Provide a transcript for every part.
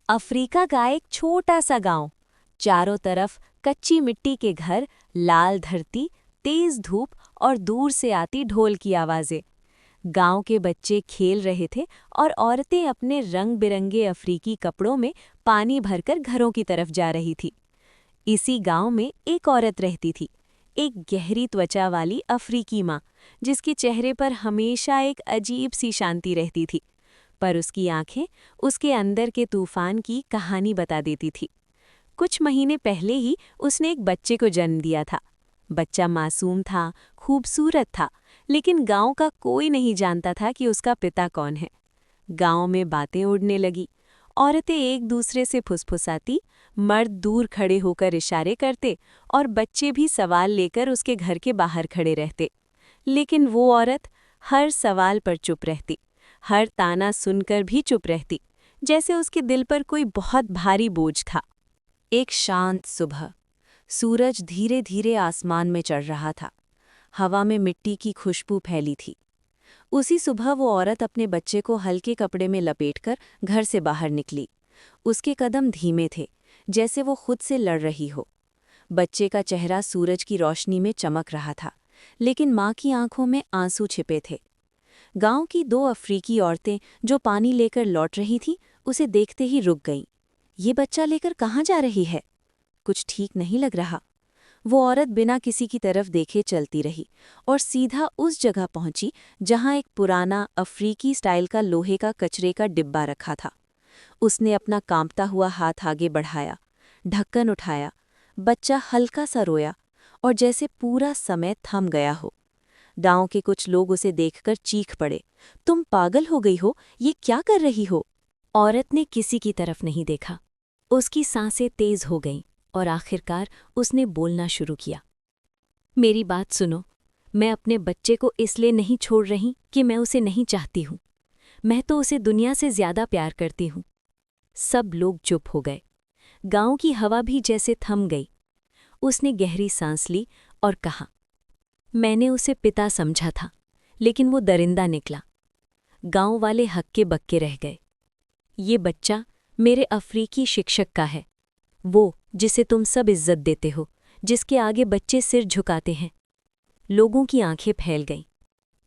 Africa का एक छोटा सा गांव। चारों तरफ कच्ची मिट्टी के घर, लाल धरती, तेज धूप और दूर से आती ढोल की आवाजें। गांव के बच्चे खेल रहे थे और औरतें अपने रंग बिरंगे अफ्रीकी कपड़ों में पानी भरकर घरों की तरफ जा रही थी। इसी गांव में एक औरत रहती थी, एक गहरी त्वचा वाली अफ्रीकी माँ, जिसके चेहरे पर हमेशा एक अजीब सी शांति रहती थी। पर उसकी आंखें उसके अंदर के तूफान की कहानी बता देती थी। कुछ महीने पहले ही उसने एक बच्चे को जन्म दिया था। बच्चा मासूम था, खूबसूरत था, लेकिन गांव का कोई नहीं जानता था कि उसका पिता कौन है। गांव में बातें उड़ने लगी। औरतें एक दूसरे से फुसफुसाती, मर्द दूर खड़े होकर इशारे करते और बच्चे भी सवाल लेकर उसके घर के बाहर खड़े रहते। लेकिन वो औरत हर सवाल पर चुप रहती, हर ताना सुनकर भी चुप रहती, जैसे उसके दिल पर कोई बहुत भारी बोझ था। एक शांत सुबह, सूरज धीरे धीरे आसमान में चढ़ रहा था। हवा में मिट्टी की खुशबू फैली थी। उसी सुबह वो औरत अपने बच्चे को हल्के कपड़े में लपेटकर घर से बाहर निकली। उसके कदम धीमे थे, जैसे वो खुद से लड़ रही हो। बच्चे का चेहरा सूरज की रोशनी में चमक रहा था, लेकिन माँ की आंखों में आंसू छिपे थे। गांव की दो अफ्रीकी औरतें जो पानी लेकर लौट रही थीं, उसे देखते ही रुक गईं। ये बच्चा लेकर कहाँ जा रही है? कुछ ठीक नहीं लग रहा। वो औरत बिना किसी की तरफ देखे चलती रही और सीधा उस जगह पहुंची जहां एक पुराना अफ्रीकी स्टाइल का लोहे का कचरे का डिब्बा रखा था। उसने अपना कांपता हुआ हाथ आगे बढ़ाया, ढक्कन उठाया। बच्चा हल्का सा रोया और जैसे पूरा समय थम गया हो। गांव के कुछ लोग उसे देखकर चीख पड़े, तुम पागल हो गई हो, ये क्या कर रही हो? औरत ने किसी की तरफ नहीं देखा। उसकी सांसें तेज हो गईं और आखिरकार उसने बोलना शुरू किया। मेरी बात सुनो, मैं अपने बच्चे को इसलिए नहीं छोड़ रही कि मैं उसे नहीं चाहती हूँ। मैं तो उसे दुनिया से ज्यादा प्यार करती हूँ। सब लोग चुप हो गए। गांव की हवा भी जैसे थम गई। उसने गहरी सांस ली और कहा, मैंने उसे पिता समझा था, लेकिन वो दरिंदा निकला। गांव वाले हक्के बक्के रह गए। ये बच्चा मेरे अफ्रीकी शिक्षक का है, वो जिसे तुम सब इज्जत देते हो, जिसके आगे बच्चे सिर झुकाते हैं। लोगों की आंखें फैल गईं।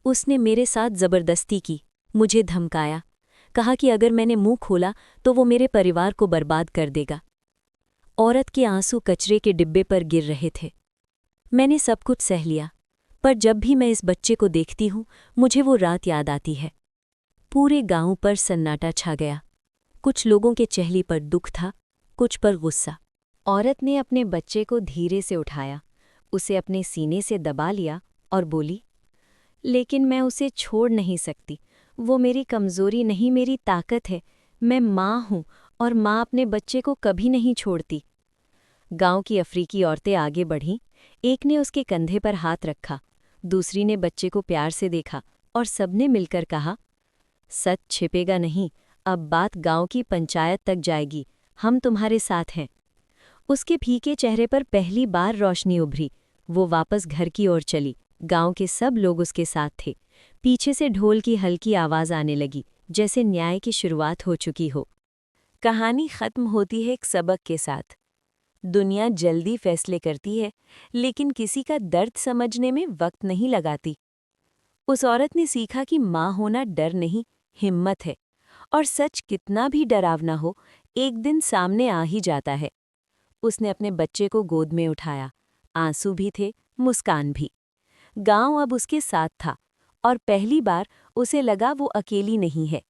उसने मेरे साथ जबरदस्ती की, मुझे धमकाया, कहा कि अगर मैंने मुंह खोला तो वो मेरे परिवार को बर्बाद कर देगा। औरत के आंसू कचरे के डिब्बे पर गिर रहे थे। मैंने सब कुछ सह लिया, पर जब भी मैं इस बच्चे को देखती हूँ, मुझे वो रात याद आती है। पूरे गांव पर सन्नाटा छा गया। कुछ लोगों के चेहरे पर दुख था, कुछ पर गुस्सा। औरत ने अपने बच्चे को धीरे से उठाया, उसे अपने सीने से दबा लिया और बोली, लेकिन मैं उसे छोड़ नहीं सकती। वो मेरी कमज़ोरी नहीं, मेरी ताकत है। मैं माँ हूँ और माँ अपने बच्चे को कभी नहीं छोड़ती। गांव की अफ्रीकी औरतें आगे बढ़ीं। एक ने उसके कंधे पर हाथ रखा, दूसरी ने बच्चे को प्यार से देखा और सबने मिलकर कहा, सच छिपेगा नहीं, अब बात गांव की पंचायत तक जाएगी। हम तुम्हारे साथ हैं। उसके फीके चेहरे पर पहली बार रोशनी उभरी। वो वापस घर की ओर चली। गांव के सब लोग उसके साथ थे। पीछे से ढोल की हल्की आवाज आने लगी, जैसे न्याय की शुरुआत हो चुकी हो। कहानी खत्म होती है एक सबक के साथ। दुनिया जल्दी फैसले करती है, लेकिन किसी का दर्द समझने में वक्त नहीं लगाती। उस औरत ने सीखा कि माँ होना डर नहीं, हिम्मत है, और सच कितना भी डरावना हो, एक दिन सामने आ ही जाता है। उसने अपने बच्चे को गोद में उठाया। आंसू भी थे, मुस्कान भी। गांव अब उसके साथ था और पहली बार उसे लगा वो अकेली नहीं है।